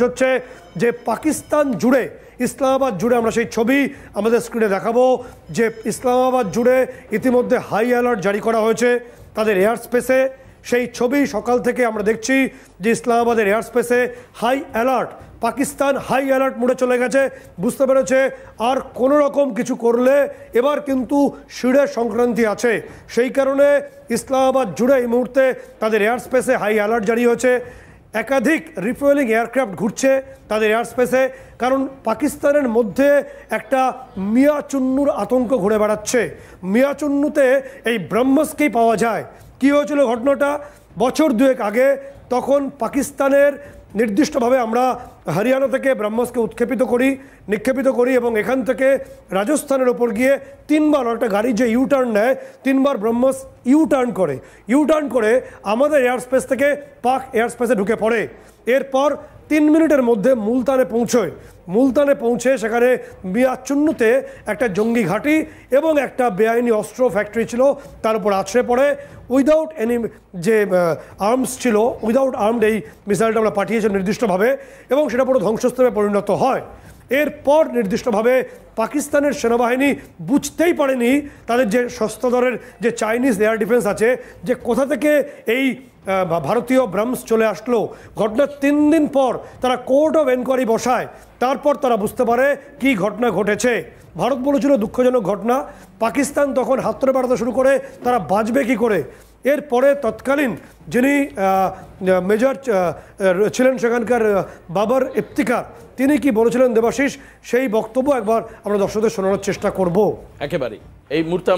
হচ্ছে যে পাকিস্তান জুড়ে ইসলামাবাদ জুড়ে আমরা সেই ছবি আমাদের স্ক্রিনে দেখাবো যে ইসলামাবাদ জুড়ে ইতিমধ্যে হাই অ্যালার্ট জারি করা হয়েছে তাদের এয়ার স্পেসে। সেই ছবি সকাল থেকে আমরা দেখছি যে ইসলামাবাদের এয়ার স্পেসে high alert, Pakistan high alert মোডে চলে গেছে, বুঝতে পেরেছে আর কোনো রকম কিছু করলে এবার কিন্তু শিড়ে সংক্রান্তি আছে। সেই কারণে ইসলামাবাদ জুড়ে এই মুহূর্তে তাদের এয়ার স্পেসে হাই অ্যালার্ট জারি হয়েছে। একাধিক রিফুয়েলিং এয়ারক্রাফট ঘুরছে তাদের এয়ার স্পেসে, কারণ পাকিস্তানের মধ্যে একটা মিয়াচুন্নুর আতঙ্ক ঘুরে বেড়াচ্ছে। মিয়াচুন্নুতে এই ব্রহ্মসকেই পাওয়া যায়। কী হয়েছিল ঘটনাটা? বছর দুয়েক আগে তখন পাকিস্তানের নির্দিষ্টভাবে আমরা হরিয়ানা থেকে ব্রহ্মসকে নিক্ষেপিত করি এবং এখান থেকে রাজস্থানের ওপর গিয়ে তিনবার একটা গাড়ি যে ইউটার্ন নেয় তিনবার ব্রহ্মস ইউটার্ন করে আমাদের এয়ার স্পেস থেকে পাক এয়ার স্পেসে ঢুকে পড়ে। এরপর 3 মিনিটের মধ্যে মুলতানে পৌঁছে সেখানে মিয়াচুন্নুতে একটা জঙ্গি ঘাঁটি এবং একটা বেআইনি অস্ত্র ফ্যাক্টরি ছিল, তার উপর আছড়ে পড়ে। উইদাউট এনি যে আর্মস ছিল, উইদাউট আর্মড এই মিসাইলটা আমরা পাঠিয়েছি নির্দিষ্টভাবে এবং সেটা পুরো ধ্বংসস্তূপে পরিণত হয়। এরপর নির্দিষ্টভাবে পাকিস্তানের সেনাবাহিনী বুঝতেই পারেনি তাদের যে সস্তাদরের যে চাইনিজ এয়ার ডিফেন্স আছে যে কোথা থেকে এই ভারতীয় ব্রহ্মস চলে আসলো। ঘটনার 3 দিন পর তারা কোর্ট অফ এনকোয়ারি বসায়, তারপর তারা বুঝতে পারে কি ঘটনা ঘটেছে। ভারত বলেছিল দুঃখজনক ঘটনা, পাকিস্তান তখন হাত ধরে বাড়াতে শুরু করে তারা বাঁচবে কি করে। এরপরে তৎকালীন যিনি মেজর ছিলেন সেখানকার বাবর ইফতিকার, তিনি কি বলেছিলেন দেবাশিস, সেই বক্তব্য একবার আমরা দর্শকদের শোনানোর চেষ্টা করব। একেবারেই এই মুহূর্তে